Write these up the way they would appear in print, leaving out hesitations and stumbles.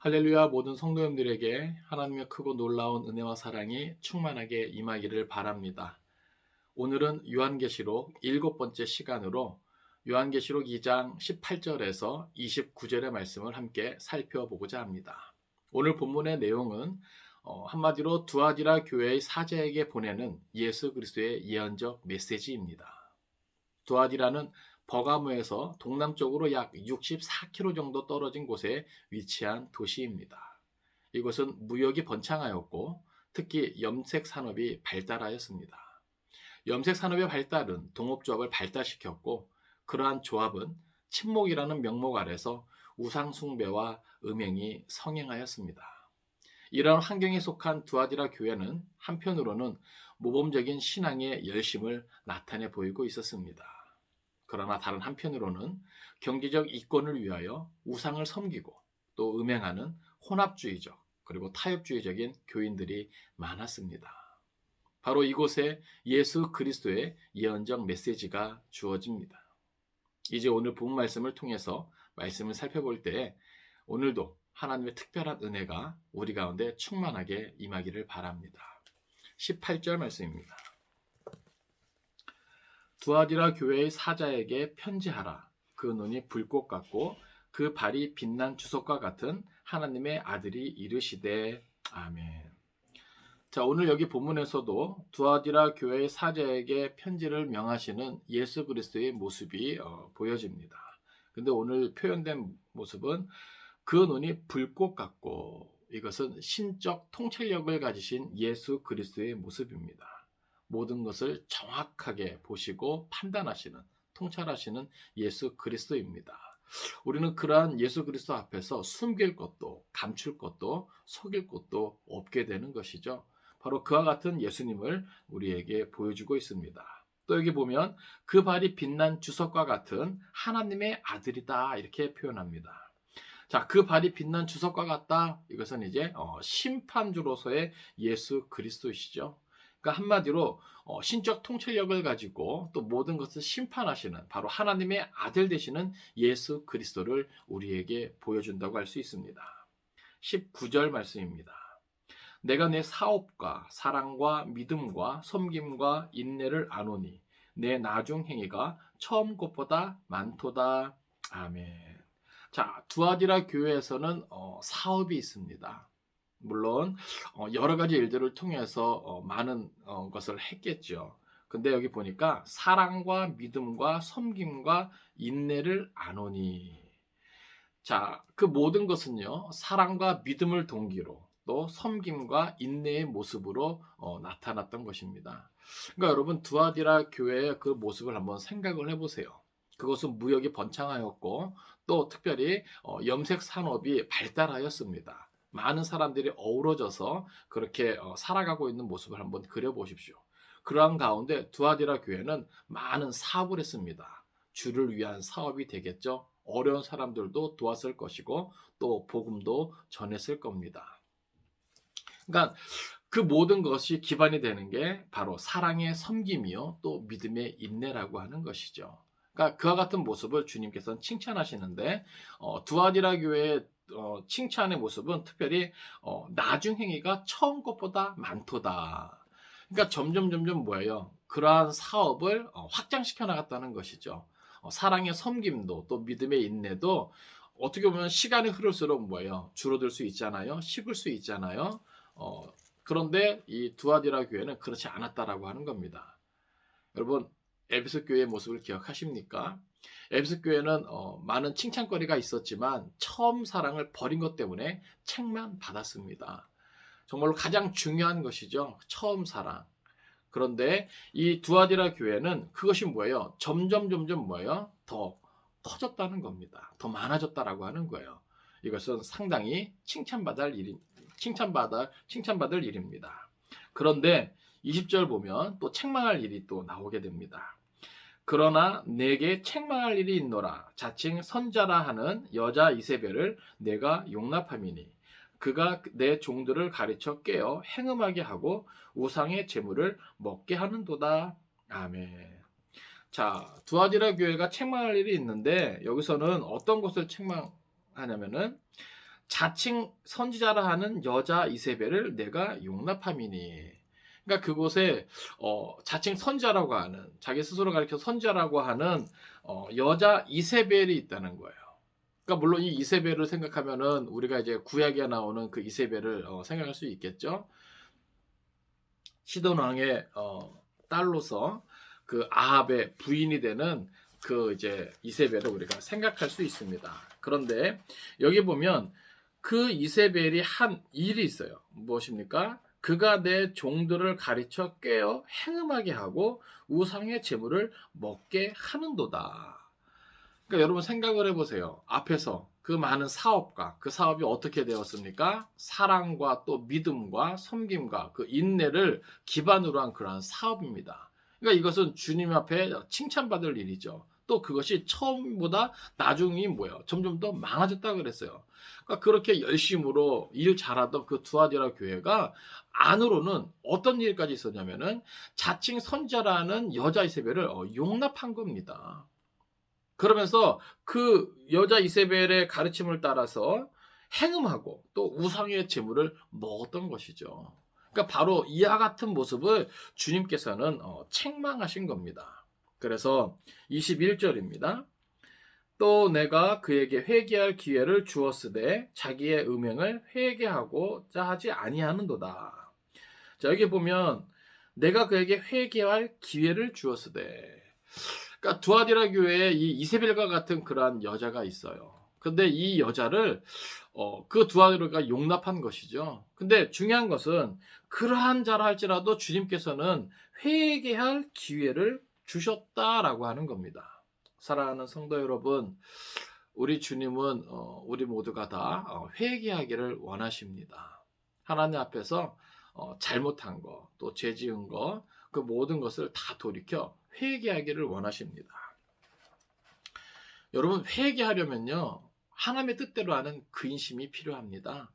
할렐루야. 모든 성도님들에게 하나님의 크고 놀라운 은혜와 사랑이 충만하게 임하기를 바랍니다. 오늘은 요한계시록 7번째 시간으로 요한계시록 2장 18절에서 29절의 말씀을 함께 살펴보고자 합니다. 오늘 본문의 내용은 한마디로 두아디라 교회의 사제에게 보내는 예수 그리스도의 예언적 메시지입니다. 두아디라는 버가모에서 동남쪽으로 약 64km 정도 떨어진 곳에 위치한 도시입니다. 이곳은 무역이 번창하였고 특히 염색 산업이 발달하였습니다. 염색 산업의 발달은 동업조합을 발달시켰고 그러한 조합은 친목이라는 명목 아래서 우상 숭배와 음행이 성행하였습니다. 이런 환경에 속한 두아디라 교회는 한편으로는 모범적인 신앙의 열심을 나타내 보이고 있었습니다. 그러나 다른 한편으로는 경제적 이권을 위하여 우상을 섬기고 또 음행하는 혼합주의적 그리고 타협주의적인 교인들이 많았습니다. 바로 이곳에 예수 그리스도의 예언적 메시지가 주어집니다. 이제 오늘 본 말씀을 통해서 말씀을 살펴볼 때 오늘도 하나님의 특별한 은혜가 우리 가운데 충만하게 임하기를 바랍니다. 18절 말씀입니다. 두아디라 교회의 사자에게 편지하라. 그 눈이 불꽃 같고 그 발이 빛난 주석과 같은 하나님의 아들이 이르시되 아멘. 자, 오늘 여기 본문에서도 두아디라 교회의 사자에게 편지를 명하시는 예수 그리스도의 모습이 보여집니다. 근데 오늘 표현된 모습은 그 눈이 불꽃 같고 이것은 신적 통찰력을 가지신 예수 그리스도의 모습입니다. 모든 것을 정확하게 보시고 판단하시는, 통찰하시는 예수 그리스도입니다. 우리는 그러한 예수 그리스도 앞에서 숨길 것도 감출 것도 속일 것도 없게 되는 것이죠. 바로 그와 같은 예수님을 우리에게 보여주고 있습니다. 또 여기 보면 그 발이 빛난 주석과 같은 하나님의 아들이다 이렇게 표현합니다. 자, 그 발이 빛난 주석과 같다. 이것은 이제 심판주로서의 예수 그리스도이시죠. 그러니까 한마디로 신적 통찰력을 가지고 또 모든 것을 심판하시는 바로 하나님의 아들 되시는 예수 그리스도를 우리에게 보여준다고 할 수 있습니다. 19절 말씀입니다. 내가 내 사업과 사랑과 믿음과 섬김과 인내를 아노니 내 나중 행위가 처음 것보다 많도다. 아멘. 자, 두아디라 교회에서는 사업이 있습니다. 물론 여러 가지 일들을 통해서 많은 것을 했겠죠. 근데 여기 보니까 사랑과 믿음과 섬김과 인내를 아노니. 자, 그 모든 것은요, 사랑과 믿음을 동기로 또 섬김과 인내의 모습으로 나타났던 것입니다. 그러니까 여러분 두아디라 교회의 그 모습을 한번 생각을 해보세요. 그것은 무역이 번창하였고 또 특별히 염색 산업이 발달하였습니다. 많은 사람들이 어우러져서 그렇게 살아가고 있는 모습을 한번 그려보십시오. 그러한 가운데 두아디라 교회는 많은 사업을 했습니다. 주를 위한 사업이 되겠죠. 어려운 사람들도 도왔을 것이고 또 복음도 전했을 겁니다. 그러니까 그 모든 것이 기반이 되는 게 바로 사랑의 섬김이요 또 믿음의 인내라고 하는 것이죠. 그러니까 그와 같은 모습을 주님께서는 칭찬하시는데 두아디라 교회의 칭찬의 모습은 특별히 나중 행위가 처음 것보다 많도다. 그러니까 점점 뭐예요? 그러한 사업을 확장시켜 나갔다는 것이죠. 사랑의 섬김도 또 믿음의 인내도 어떻게 보면 시간이 흐를수록 뭐예요? 줄어들 수 있잖아요. 식을 수 있잖아요. 그런데 이 두아디라 교회는 그렇지 않았다라고 하는 겁니다. 여러분 에베소 교회의 모습을 기억하십니까? 에베소 교회는 많은 칭찬거리가 있었지만 처음 사랑을 버린 것 때문에 책만 받았습니다. 정말로 가장 중요한 것이죠. 처음 사랑. 그런데 이 두아디라 교회는 그것이 뭐예요? 점점 뭐예요? 더 커졌다는 겁니다. 더 많아졌다라고 하는 거예요. 이것은 상당히 칭찬받을 일입니다. 그런데 20절 보면 또 책망할 일이 또 나오게 됩니다. 그러나 내게 책망할 일이 있노라. 자칭 선자라 하는 여자 이세벨을 내가 용납함이니 그가 내 종들을 가르쳐 깨어 행음하게 하고 우상의 제물을 먹게 하는도다. 아멘. 자, 두아디라 교회가 책망할 일이 있는데 여기서는 어떤 것을 책망하냐면은 자칭 선지자라 하는 여자 이세벨을 내가 용납함이니. 그러니까 그곳에 자칭 선지자라고 하는, 자기 스스로 가리켜 선지자라고 하는 여자 이세벨이 있다는 거예요. 그러니까 물론 이 이세벨을 생각하면은 우리가 이제 구약에 나오는 그 이세벨을 생각할 수 있겠죠. 시돈 왕의 딸로서 그 아합의 부인이 되는 그 이제 이세벨을 우리가 생각할 수 있습니다. 그런데 여기 보면 그 이세벨이 한 일이 있어요. 무엇입니까? 그가 내 종들을 가르쳐 꿰어 행음하게 하고 우상의 재물을 먹게 하는도다. 그러니까 여러분 생각을 해보세요. 앞에서 그 많은 사업가, 그 사업이 어떻게 되었습니까? 사랑과 또 믿음과 섬김과 그 인내를 기반으로 한 그러한 사업입니다. 그러니까 이것은 주님 앞에 칭찬받을 일이죠. 또 그것이 처음보다 나중이 뭐예요? 점점 더 많아졌다 그랬어요. 그러니까 그렇게 열심으로 일 잘하던 그 두아디라 교회가 안으로는 어떤 일까지 있었냐면은 자칭 선자라는 여자 이세벨을 용납한 겁니다. 그러면서 그 여자 이세벨의 가르침을 따라서 행음하고 또 우상의 제물을 먹었던 것이죠. 그러니까 바로 이와 같은 모습을 주님께서는 책망하신 겁니다. 그래서 21절입니다. 또 내가 그에게 회개할 기회를 주었으되 자기의 음행을 회개하고자 하지 아니하는도다. 자, 여기 보면 내가 그에게 회개할 기회를 주었으되, 그러니까 두아디라 교회에 이 이세벨과 같은 그러한 여자가 있어요. 근데 이 여자를 그 두아디라가 용납한 것이죠. 근데 중요한 것은 그러한 자라 할지라도 주님께서는 회개할 기회를 주셨다라고 하는 겁니다. 사랑하는 성도 여러분, 우리 주님은 우리 모두가 다 회개하기를 원하십니다. 하나님 앞에서 잘못한 거, 또 죄 지은 거, 그 모든 것을 다 돌이켜 회개하기를 원하십니다. 여러분, 회개하려면요, 하나님의 뜻대로 하는 근심이 필요합니다.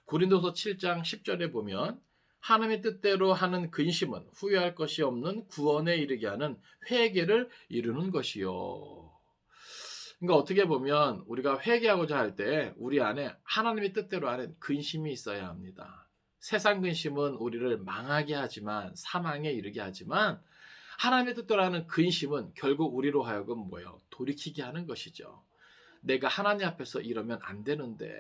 고린도서 7장 10절에 보면 하나님의 뜻대로 하는 근심은 후회할 것이 없는 구원에 이르게 하는 회개를 이루는 것이요. 그러니까 어떻게 보면 우리가 회개하고자 할 때 우리 안에 하나님의 뜻대로 하는 근심이 있어야 합니다. 세상 근심은 우리를 망하게 하지만, 사망에 이르게 하지만, 하나님의 뜻대로 하는 근심은 결국 우리로 하여금 뭐예요? 돌이키게 하는 것이죠. 내가 하나님 앞에서 이러면 안 되는데,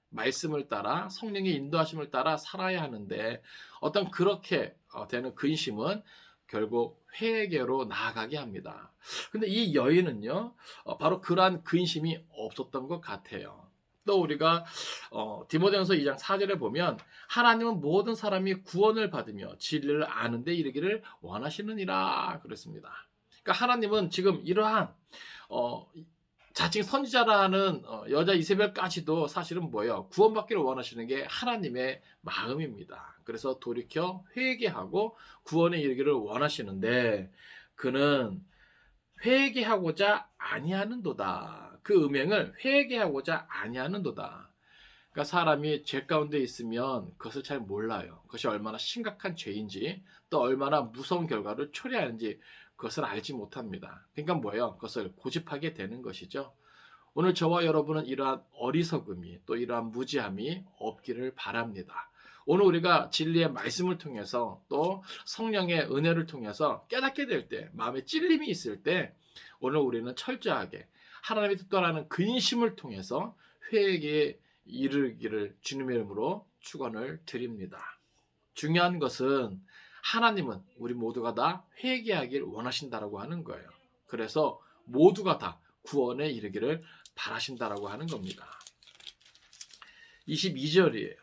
말씀을 따라 성령의 인도하심을 따라 살아야 하는데, 어떤 그렇게 되는 근심은 결국 회개로 나아가게 합니다. 근데 이 여인은요, 바로 그러한 근심이 없었던 것 같아요. 또 우리가 디모데전서 2장 4절에 보면 하나님은 모든 사람이 구원을 받으며 진리를 아는 데 이르기를 원하시느니라 그랬습니다. 그러니까 하나님은 지금 이러한 자칭 선지자라 하는 여자 이세벨까지도 사실은 뭐예요? 구원받기를 원하시는 게 하나님의 마음입니다. 그래서 돌이켜 회개하고 구원에 이르기를 원하시는데 그는 회개하고자 아니하는도다. 그 음행을 회개하고자 아니하는도다. 그러니까 사람이 죄 가운데 있으면 그것을 잘 몰라요. 그것이 얼마나 심각한 죄인지, 또 얼마나 무서운 결과를 초래하는지 그것을 알지 못합니다. 그러니까 뭐예요? 그것을 고집하게 되는 것이죠. 오늘 저와 여러분은 이러한 어리석음이, 또 이러한 무지함이 없기를 바랍니다. 오늘 우리가 진리의 말씀을 통해서, 또 성령의 은혜를 통해서 깨닫게 될 때, 마음에 찔림이 있을 때, 오늘 우리는 철저하게 하나님의 뜻대로라는 근심을 통해서 회개에 이르기를 주님의 이름으로 축원을 드립니다. 중요한 것은 하나님은 우리 모두가 다 회개하길 원하신다라고 하는 거예요. 그래서 모두가 다 구원에 이르기를 바라신다라고 하는 겁니다. 22절이에요.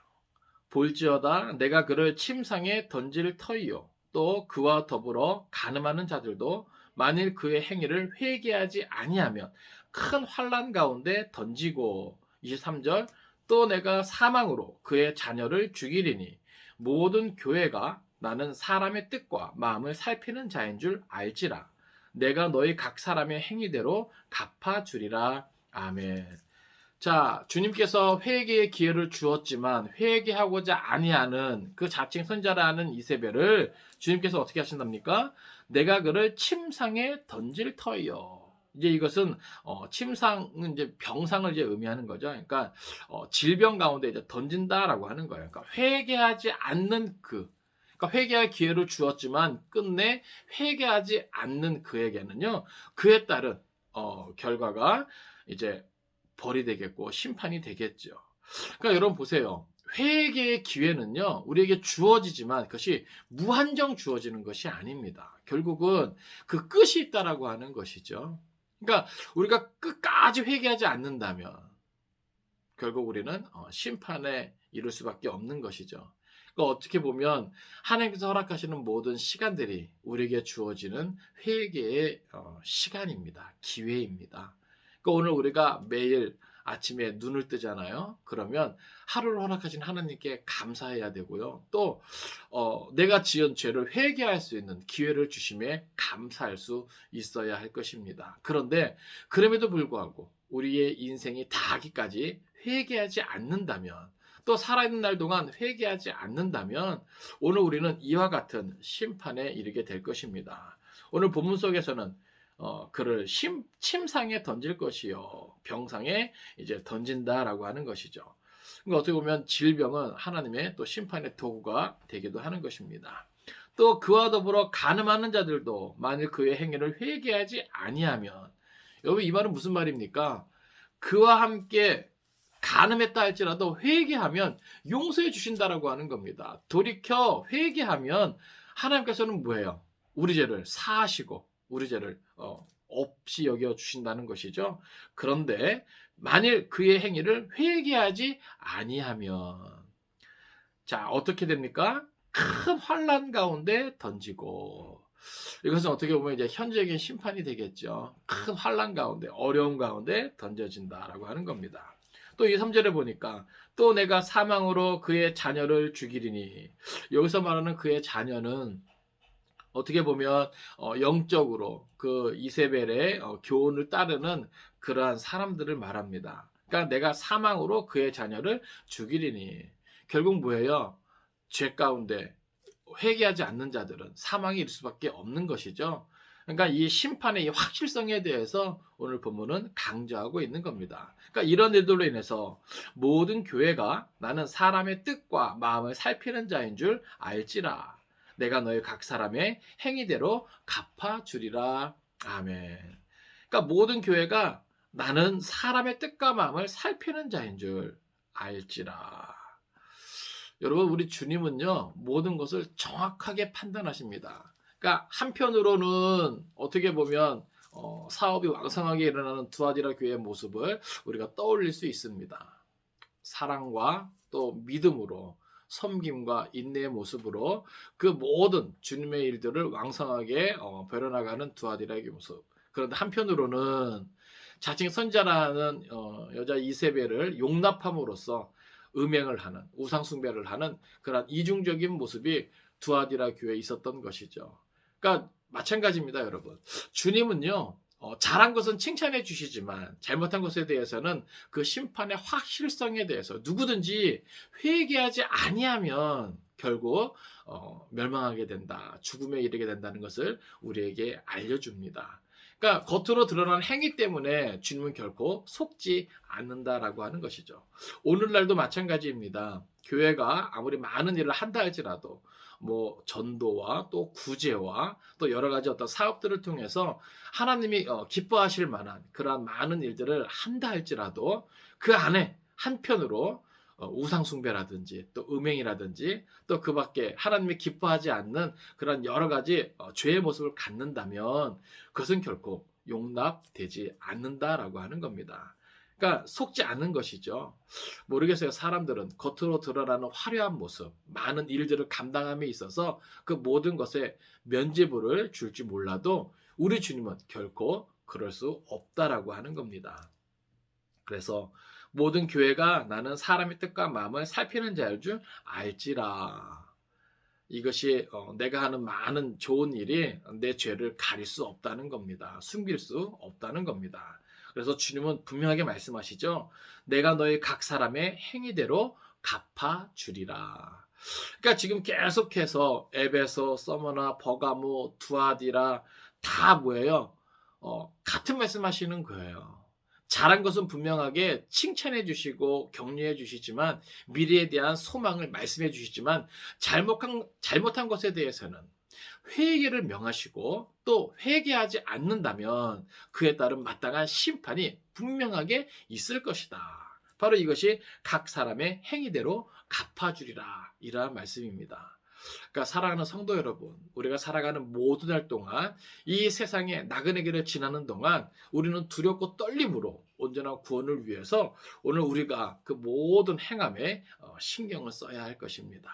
볼지어다 내가 그를 침상에 던질 터이요 또 그와 더불어 간음하는 자들도 만일 그의 행위를 회개하지 아니하면 큰 환난 가운데 던지고. 23절 또 내가 사망으로 그의 자녀를 죽이리니 모든 교회가 나는 사람의 뜻과 마음을 살피는 자인 줄 알지라. 내가 너희 각 사람의 행위대로 갚아주리라. 아멘. 자, 주님께서 회개의 기회를 주었지만 회개하고자 아니하는 그 자칭 선자라는 이세벨을 주님께서 어떻게 하신답니까? 내가 그를 침상에 던질 터이요. 이제 이것은 침상은 이제 병상을 이제 의미하는 거죠. 그러니까 질병 가운데 이제 던진다라고 하는 거예요. 그러니까 회개하지 않는 그러니까 회개할 기회를 주었지만 끝내 회개하지 않는 그에게는요, 그에 따른 결과가 이제 벌이 되겠고 심판이 되겠죠. 그러니까 여러분 보세요. 회개의 기회는요, 우리에게 주어지지만 그것이 무한정 주어지는 것이 아닙니다. 결국은 그 끝이 있다라고 하는 것이죠. 그러니까 우리가 끝까지 회개하지 않는다면 결국 우리는 심판에 이를 수밖에 없는 것이죠. 그러니까 어떻게 보면 하나님께서 허락하시는 모든 시간들이 우리에게 주어지는 회개의 시간입니다. 기회입니다. 그러니까 오늘 우리가 매일 아침에 눈을 뜨잖아요. 그러면 하루를 허락하신 하나님께 감사해야 되고요. 또 내가 지은 죄를 회개할 수 있는 기회를 주심에 감사할 수 있어야 할 것입니다. 그런데 그럼에도 불구하고 우리의 인생이 다하기까지 회개하지 않는다면, 또 살아있는 날 동안 회개하지 않는다면 오늘 우리는 이와 같은 심판에 이르게 될 것입니다. 오늘 본문 속에서는 그를 침상에 던질 것이요 병상에 이제 던진다라고 하는 것이죠. 그러니까 어떻게 보면 질병은 하나님의 또 심판의 도구가 되기도 하는 것입니다. 또 그와 더불어 간음하는 자들도 만일 그의 행위를 회개하지 아니하면, 여러분 이 말은 무슨 말입니까? 그와 함께 간음했다 할지라도 회개하면 용서해 주신다라고 하는 겁니다. 돌이켜 회개하면 하나님께서는 뭐예요? 우리 죄를 사하시고 우리 죄를 없이 여겨 주신다는 것이죠. 그런데 만일 그의 행위를 회개하지 아니하면, 자, 어떻게 됩니까? 큰 환난 가운데 던지고, 이것은 어떻게 보면 이제 현재적인 심판이 되겠죠. 큰 환난 가운데, 어려움 가운데 던져진다라고 하는 겁니다. 또 이 3절에 보니까 또 내가 사망으로 그의 자녀를 죽이리니, 여기서 말하는 그의 자녀는 어떻게 보면 영적으로 그 이세벨의 교훈을 따르는 그러한 사람들을 말합니다. 그러니까 내가 사망으로 그의 자녀를 죽이리니, 결국 뭐예요? 죄 가운데 회개하지 않는 자들은 사망이 이를 수밖에 없는 것이죠. 그러니까 이 심판의 이 확실성에 대해서 오늘 본문은 강조하고 있는 겁니다. 그러니까 이런 일들로 인해서 모든 교회가 나는 사람의 뜻과 마음을 살피는 자인 줄 알지라. 내가 너희 각 사람의 행위대로 갚아주리라. 아멘. 그러니까 모든 교회가 나는 사람의 뜻과 마음을 살피는 자인 줄 알지라. 여러분, 우리 주님은요, 모든 것을 정확하게 판단하십니다. 그러니까 한편으로는 어떻게 보면 사업이 왕성하게 일어나는 두아디라 교회의 모습을 우리가 떠올릴 수 있습니다. 사랑과 또 믿음으로, 섬김과 인내의 모습으로 그 모든 주님의 일들을 왕성하게 벼려나가는 두아디라의 모습. 그런데 한편으로는 자칭 선자라는 여자 이세벨을 용납함으로써 음행을 하는, 우상 숭배를 하는 그런 이중적인 모습이 두아디라 교회에 있었던 것이죠. 그러니까 마찬가지입니다, 여러분. 주님은요, 잘한 것은 칭찬해 주시지만 잘못한 것에 대해서는 그 심판의 확실성에 대해서 누구든지 회개하지 아니하면 결국 멸망하게 된다, 죽음에 이르게 된다는 것을 우리에게 알려줍니다. 그러니까 겉으로 드러난 행위 때문에 주님은 결코 속지 않는다라고 하는 것이죠. 오늘날도 마찬가지입니다. 교회가 아무리 많은 일을 한다 할지라도 뭐 전도와 또 구제와 또 여러 가지 어떤 사업들을 통해서 하나님이 기뻐하실 만한 그러한 많은 일들을 한다 할지라도 그 안에 한편으로 우상숭배라든지 또 음행이라든지 또 그 밖에 하나님이 기뻐하지 않는 그런 여러 가지 죄의 모습을 갖는다면 그것은 결코 용납되지 않는다라고 하는 겁니다. 그러니까 속지 않는 것이죠. 모르겠어요. 사람들은 겉으로 드러나는 화려한 모습, 많은 일들을 감당함에 있어서 그 모든 것에 면죄부를 줄지 몰라도 우리 주님은 결코 그럴 수 없다라고 하는 겁니다. 그래서 모든 교회가 나는 사람의 뜻과 마음을 살피는 자일 줄 알지라. 이것이 내가 하는 많은 좋은 일이 내 죄를 가릴 수 없다는 겁니다. 숨길 수 없다는 겁니다. 그래서 주님은 분명하게 말씀하시죠. 내가 너희 각 사람의 행위대로 갚아주리라. 그러니까 지금 계속해서 에베소, 서머나, 버가모, 두아디라 다 뭐예요? 같은 말씀하시는 거예요. 잘한 것은 분명하게 칭찬해 주시고 격려해 주시지만 미래에 대한 소망을 말씀해 주시지만 잘못한 것에 대해서는 회개를 명하시고 또 회개하지 않는다면 그에 따른 마땅한 심판이 분명하게 있을 것이다. 바로 이것이 각 사람의 행위대로 갚아주리라 이러한 말씀입니다. 그러니까 사랑하는 성도 여러분, 우리가 살아가는 모든 날 동안 이 세상의 나그네 길을 지나는 동안 우리는 두렵고 떨림으로 온전한 구원을 위해서 오늘 우리가 그 모든 행함에 신경을 써야 할 것입니다.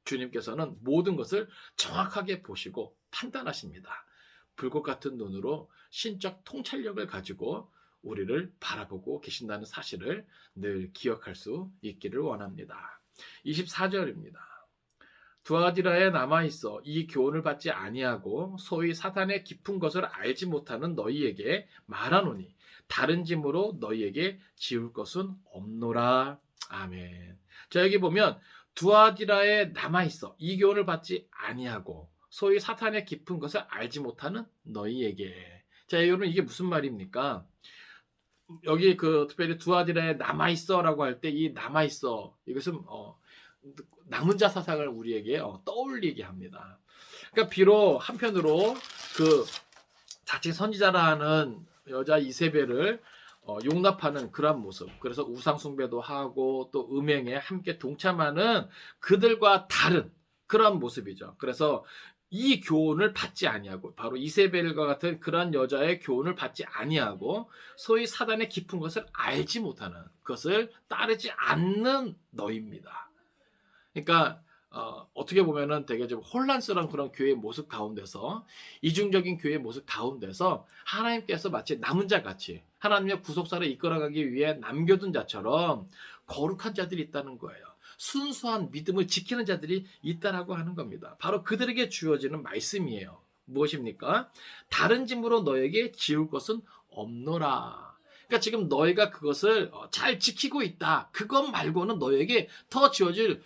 주님께서는 모든 것을 정확하게 보시고 판단하십니다. 불꽃 같은 눈으로 신적 통찰력을 가지고 우리를 바라보고 계신다는 사실을 늘 기억할 수 있기를 원합니다. 24절입니다. 두아디라에 남아있어 이 교훈을 받지 아니하고 소위 사탄의 깊은 것을 알지 못하는 너희에게 말하노니 다른 짐으로 너희에게 지울 것은 없노라. 아멘. 자, 여기 보면 두아디라에 남아있어 이 교훈을 받지 아니하고 소위 사탄의 깊은 것을 알지 못하는 너희에게. 자, 여러분 이게 무슨 말입니까? 여기 특별히 두아디라에 남아있어라고 할 때 이 남아있어 이것은 남은 자 사상을 우리에게 떠올리게 합니다. 그러니까 비록 한편으로 자칭 선지자라 하는 여자 이세벨을 용납하는 그런 모습, 그래서 우상 숭배도 하고 또 음행에 함께 동참하는 그들과 다른 그런 모습이죠. 그래서 이 교훈을 받지 아니하고 바로 이세벨과 같은 그런 여자의 교훈을 받지 아니하고 소위 사단의 깊은 것을 알지 못하는 그것을 따르지 않는 너희입니다. 그러니까 어떻게 보면은 되게 좀 혼란스러운 그런 교회의 모습 가운데서 이중적인 교회의 모습 가운데서 하나님께서 마치 남은 자 같이 하나님의 구속사를 이끌어가기 위해 남겨둔 자처럼 거룩한 자들이 있다는 거예요. 순수한 믿음을 지키는 자들이 있다라고 하는 겁니다. 바로 그들에게 주어지는 말씀이에요. 무엇입니까? 다른 짐으로 너에게 지울 것은 없노라. 그러니까 지금 너희가 그것을 잘 지키고 있다. 그것 말고는 너에게 더 지어질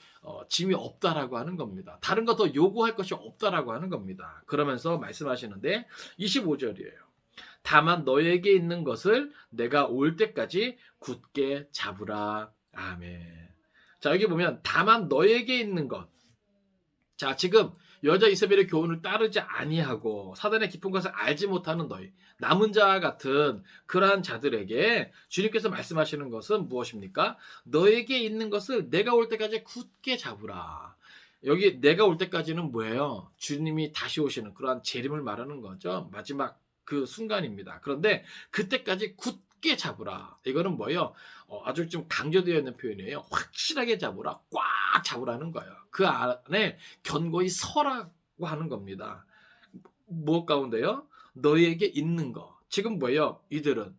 짐이 없다라고 하는 겁니다. 다른 거 더 요구할 것이 없다라고 하는 겁니다. 그러면서 말씀하시는데 25절이에요. 다만 너에게 있는 것을 내가 올 때까지 굳게 잡으라. 아멘. 자, 여기 보면 다만 너에게 있는 것. 자, 지금 여자 이세벨의 교훈을 따르지 아니하고 사단의 깊은 것을 알지 못하는 너희 남은 자 같은 그러한 자들에게 주님께서 말씀하시는 것은 무엇입니까? 너에게 있는 것을 내가 올 때까지 굳게 잡으라. 여기 내가 올 때까지는 뭐예요? 주님이 다시 오시는 그러한 재림을 말하는 거죠. 마지막 그 순간입니다. 그런데 그때까지 굳게 잡으라. 이거는 뭐예요? 아주 좀 강조되어 있는 표현이에요. 확실하게 잡으라. 꽉 잡으라는 거예요. 그 안에 견고히 서라고 하는 겁니다. 무엇 가운데요? 너희에게 있는 거. 지금 뭐예요? 이들은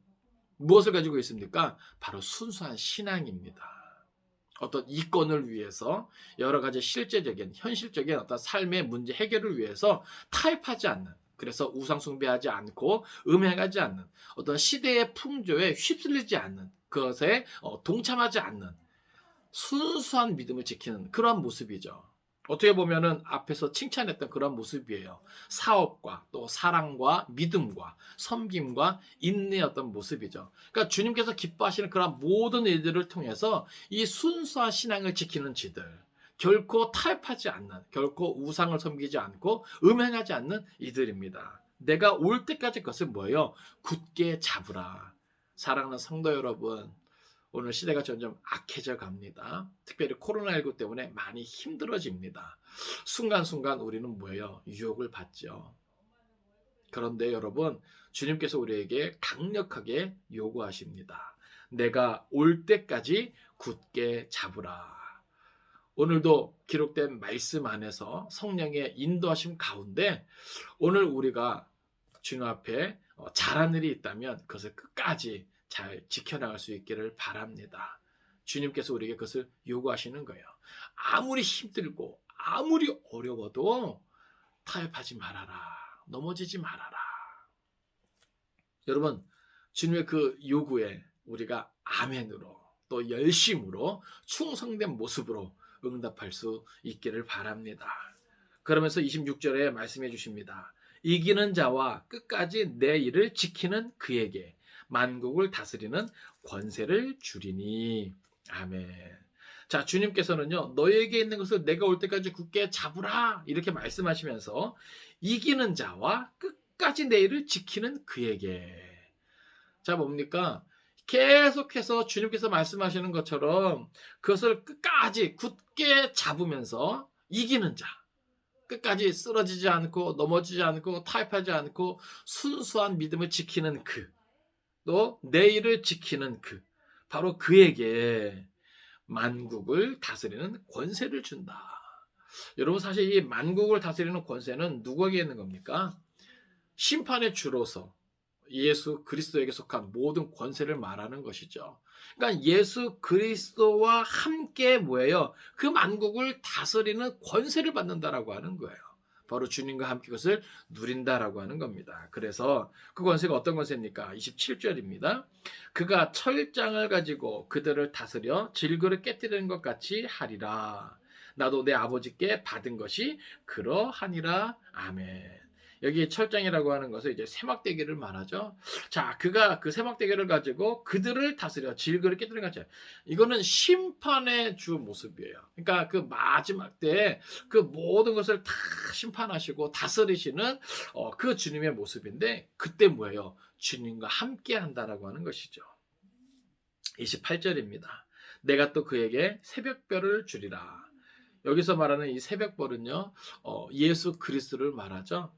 무엇을 가지고 있습니까? 바로 순수한 신앙입니다. 어떤 이권을 위해서 여러 가지 실제적인 현실적인 어떤 삶의 문제 해결을 위해서 타협하지 않는, 그래서 우상 숭배하지 않고 음행하지 않는, 어떤 시대의 풍조에 휩쓸리지 않는, 그것에 동참하지 않는 순수한 믿음을 지키는 그런 모습이죠. 어떻게 보면은 앞에서 칭찬했던 그런 모습이에요. 사업과 또 사랑과 믿음과 섬김과 인내의 어떤 모습이죠. 그러니까 주님께서 기뻐하시는 그런 모든 일들을 통해서 이 순수한 신앙을 지키는 지들, 결코 타협하지 않는, 결코 우상을 섬기지 않고 음행하지 않는 이들입니다. 내가 올 때까지 그것을 뭐예요? 굳게 잡으라. 사랑하는 성도 여러분, 오늘 시대가 점점 악해져 갑니다. 특별히 코로나19 때문에 많이 힘들어집니다. 순간순간 우리는 뭐예요? 유혹을 받죠. 그런데 여러분, 주님께서 우리에게 강력하게 요구하십니다. 내가 올 때까지 굳게 잡으라. 오늘도 기록된 말씀 안에서 성령의 인도하심 가운데 오늘 우리가 주님 앞에 잘한 일이 있다면 그것을 끝까지 잘 지켜나갈 수 있기를 바랍니다. 주님께서 우리에게 그것을 요구하시는 거예요. 아무리 힘들고 아무리 어려워도 타협하지 말아라. 넘어지지 말아라. 여러분, 주님의 그 요구에 우리가 아멘으로 또 열심으로 충성된 모습으로 응답할 수 있기를 바랍니다. 그러면서 26절에 말씀해 주십니다. 이기는 자와 끝까지 내 일을 지키는 그에게 만국을 다스리는 권세를 주리니. 아멘. 자, 주님께서는요, 너에게 있는 것을 내가 올 때까지 굳게 잡으라 이렇게 말씀하시면서 이기는 자와 끝까지 내 일을 지키는 그에게. 자, 뭡니까? 계속해서 주님께서 말씀하시는 것처럼 그것을 끝까지 굳게 잡으면서 이기는 자, 끝까지 쓰러지지 않고 넘어지지 않고 타협하지 않고 순수한 믿음을 지키는 그, 또 내일을 지키는 그, 바로 그에게 만국을 다스리는 권세를 준다. 여러분, 사실 이 만국을 다스리는 권세는 누구에게 있는 겁니까? 심판의 주로서 예수 그리스도에게 속한 모든 권세를 말하는 것이죠. 그러니까 예수 그리스도와 함께 뭐예요? 그 만국을 다스리는 권세를 받는다라고 하는 거예요. 바로 주님과 함께 그것을 누린다라고 하는 겁니다. 그래서 그 권세가 어떤 권세입니까? 27절입니다. 그가 철장을 가지고 그들을 다스려 질그릇 깨뜨리는 것 같이 하리라. 나도 내 아버지께 받은 것이 그러하니라. 아멘. 여기 철장이라고 하는 것은 이제 세막대기를 말하죠. 자, 그가 그 세막대기를 가지고 그들을 다스려 질그릇 깨뜨리는 것 같이. 이거는 심판의 주 모습이에요. 그러니까 그 마지막 때에 그 모든 것을 다 심판하시고 다스리시는 그 주님의 모습인데, 그때 뭐예요? 주님과 함께 한다라고 하는 것이죠. 28절입니다. 내가 또 그에게 새벽별을 주리라. 여기서 말하는 이 새벽별은요, 예수 그리스도를 말하죠.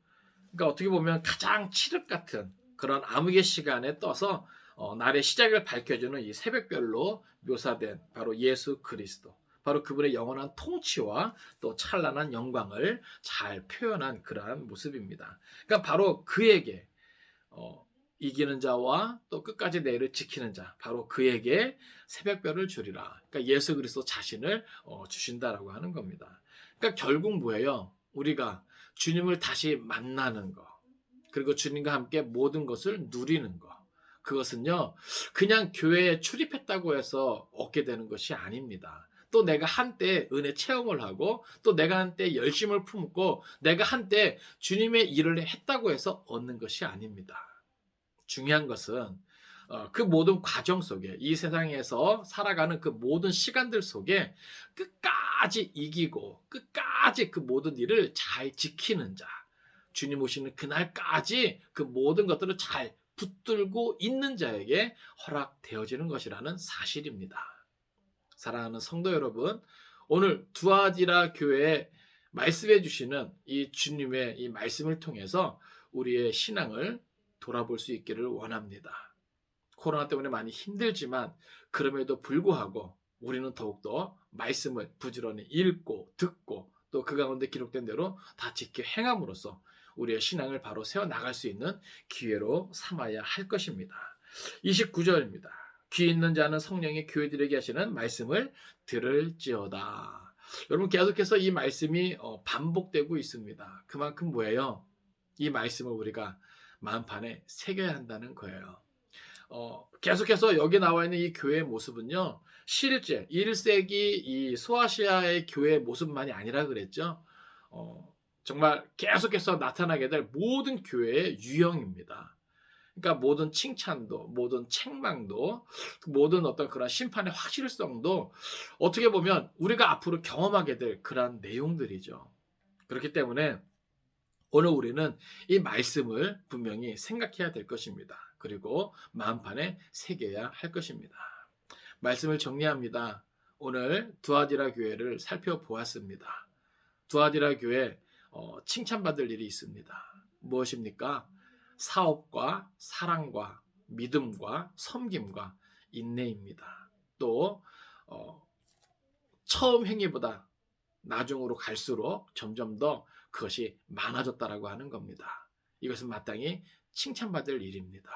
그러니까 어떻게 보면 가장 칠흑 같은 그런 암흑의 시간에 떠서 날의 시작을 밝혀주는 이 새벽별로 묘사된 바로 예수 그리스도, 바로 그분의 영원한 통치와 또 찬란한 영광을 잘 표현한 그러한 모습입니다. 그러니까 바로 그에게 이기는 자와 또 끝까지 내일을 지키는 자, 바로 그에게 새벽별을 주리라. 그러니까 예수 그리스도 자신을 주신다라고 하는 겁니다. 그러니까 결국 뭐예요? 우리가 주님을 다시 만나는 거, 그리고 주님과 함께 모든 것을 누리는 거, 그것은요 그냥 교회에 출입했다고 해서 얻게 되는 것이 아닙니다. 또 내가 한때 은혜 체험을 하고 또 내가 한때 열심을 품고 내가 한때 주님의 일을 했다고 해서 얻는 것이 아닙니다. 중요한 것은 그 모든 과정 속에, 이 세상에서 살아가는 그 모든 시간들 속에 끝까지 이기고 끝까지 그 모든 일을 잘 지키는 자, 주님 오시는 그날까지 그 모든 것들을 잘 붙들고 있는 자에게 허락되어지는 것이라는 사실입니다. 사랑하는 성도 여러분, 오늘 두아디라 교회에 말씀해 주시는 이 주님의 이 말씀을 통해서 우리의 신앙을 돌아볼 수 있기를 원합니다. 코로나 때문에 많이 힘들지만 그럼에도 불구하고 우리는 더욱더 말씀을 부지런히 읽고 듣고 또 그 가운데 기록된 대로 다 지켜 행함으로써 우리의 신앙을 바로 세워나갈 수 있는 기회로 삼아야 할 것입니다. 29절입니다. 귀 있는 자는 성령이 교회들에게 하시는 말씀을 들을지어다. 여러분, 계속해서 이 말씀이 반복되고 있습니다. 그만큼 뭐예요? 이 말씀을 우리가 마음판에 새겨야 한다는 거예요. 계속해서 여기 나와 있는 이 교회의 모습은요, 실제 1세기 이 소아시아의 교회의 모습만이 아니라 그랬죠. 정말 계속해서 나타나게 될 모든 교회의 유형입니다. 그러니까 모든 칭찬도, 모든 책망도, 모든 어떤 그런 심판의 확실성도 어떻게 보면 우리가 앞으로 경험하게 될 그런 내용들이죠. 그렇기 때문에 오늘 우리는 이 말씀을 분명히 생각해야 될 것입니다. 그리고 마음판에 새겨야 할 것입니다. 말씀을 정리합니다. 오늘 두아디라 교회를 살펴보았습니다. 두아디라 교회 칭찬받을 일이 있습니다. 무엇입니까? 사업과 사랑과 믿음과 섬김과 인내입니다. 또 처음 행위보다 나중으로 갈수록 점점 더 그것이 많아졌다라고 하는 겁니다. 이것은 마땅히 칭찬받을 일입니다.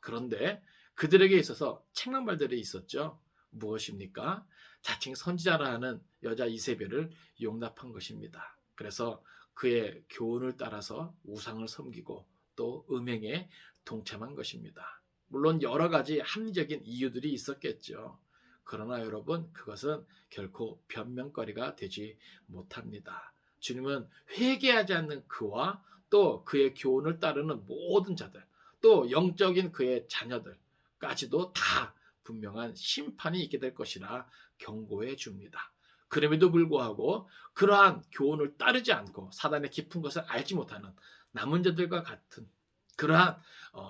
그런데 그들에게 있어서 책망받을 일이 있었죠. 무엇입니까? 자칭 선지자라 하는 여자 이세벨을 용납한 것입니다. 그래서 그의 교훈을 따라서 우상을 섬기고 또 음행에 동참한 것입니다. 물론 여러 가지 합리적인 이유들이 있었겠죠. 그러나 여러분, 그것은 결코 변명거리가 되지 못합니다. 주님은 회개하지 않는 그와 또 그의 교훈을 따르는 모든 자들, 또 영적인 그의 자녀들까지도 다 분명한 심판이 있게 될 것이라 경고해 줍니다. 그럼에도 불구하고 그러한 교훈을 따르지 않고 사단의 깊은 것을 알지 못하는 남은 자들과 같은 그러한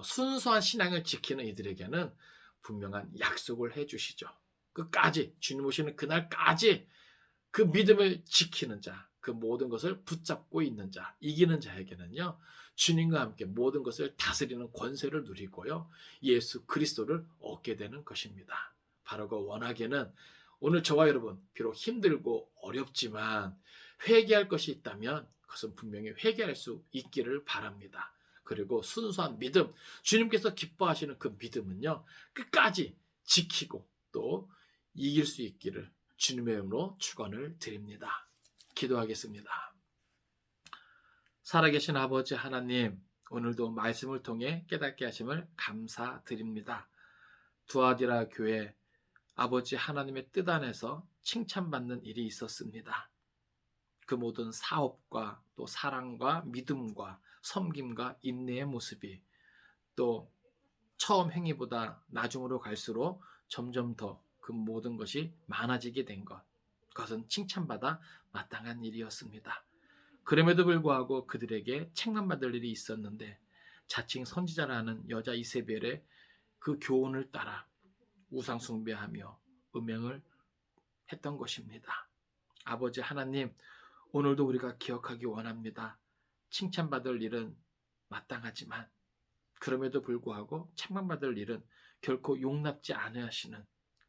순수한 신앙을 지키는 이들에게는 분명한 약속을 해주시죠. 끝까지 주님 오시는 그날까지 그 믿음을 지키는 자, 그 모든 것을 붙잡고 있는 자, 이기는 자에게는요, 주님과 함께 모든 것을 다스리는 권세를 누리고요, 예수 그리스도를 얻게 되는 것입니다. 바로 그 원하게는 오늘 저와 여러분, 비록 힘들고 어렵지만 회개할 것이 있다면 그것은 분명히 회개할 수 있기를 바랍니다. 그리고 순수한 믿음, 주님께서 기뻐하시는 그 믿음은요, 끝까지 지키고 또 이길 수 있기를 주님의 이름으로 축원을 드립니다. 기도하겠습니다. 살아계신 아버지 하나님, 오늘도 말씀을 통해 깨닫게 하심을 감사드립니다. 두아디라 교회 아버지 하나님의 뜻 안에서 칭찬받는 일이 있었습니다. 그 모든 사업과 또 사랑과 믿음과 섬김과 인내의 모습이 또 처음 행위보다 나중으로 갈수록 점점 더 그 모든 것이 많아지게 된 것, 그것은 칭찬받아 마땅한 일이었습니다. 그럼에도 불구하고 그들에게 책망받을 일이 있었는데 자칭 선지자라는 여자 이세벨의 그 교훈을 따라 우상 숭배하며 음행을 했던 것입니다. 아버지 하나님, 오늘도 우리가 기억하기 원합니다. 칭찬받을 일은 마땅하지만 그럼에도 불구하고 책망받을 일은 결코 용납지 않으시는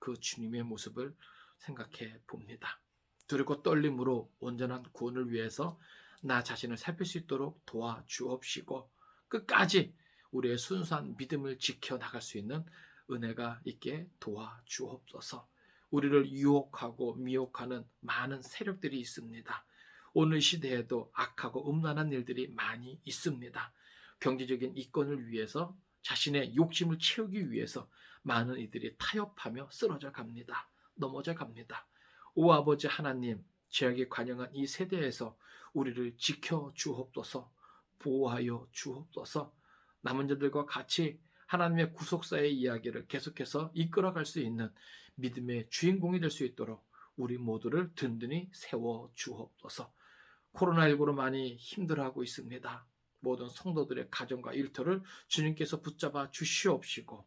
그 주님의 모습을 생각해 봅니다. 두렵고 떨림으로 온전한 구원을 위해서 나 자신을 살필 수 있도록 도와주옵시고 끝까지 우리의 순수한 믿음을 지켜나갈 수 있는 은혜가 있게 도와주옵소서. 우리를 유혹하고 미혹하는 많은 세력들이 있습니다. 오늘 시대에도 악하고 음란한 일들이 많이 있습니다. 경제적인 이권을 위해서 자신의 욕심을 채우기 위해서 많은 이들이 타협하며 쓰러져 갑니다. 넘어져 갑니다. 오 아버지 하나님, 죄악에 관영한 이 세대에서 우리를 지켜 주옵소서, 보호하여 주옵소서. 남은 자들과 같이 하나님의 구속사의 이야기를 계속해서 이끌어갈 수 있는 믿음의 주인공이 될 수 있도록 우리 모두를 든든히 세워 주옵소서. 코로나19로 많이 힘들어하고 있습니다. 모든 성도들의 가정과 일터를 주님께서 붙잡아 주시옵시고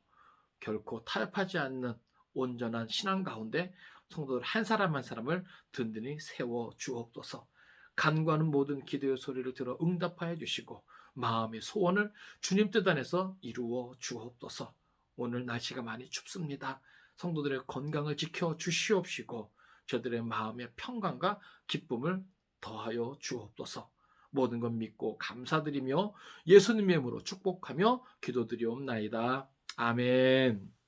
결코 타협하지 않는 온전한 신앙 가운데 성도들 한 사람 한 사람을 든든히 세워 주옵소서. 간구하는 모든 기도의 소리를 들어 응답하여 주시고 마음의 소원을 주님 뜻 안에서 이루어 주옵소서. 오늘 날씨가 많이 춥습니다. 성도들의 건강을 지켜 주시옵시고 저들의 마음의 평강과 기쁨을 더하여 주옵소서. 모든 것 믿고 감사드리며 예수님의 이름으로 축복하며 기도드리옵나이다. 아멘.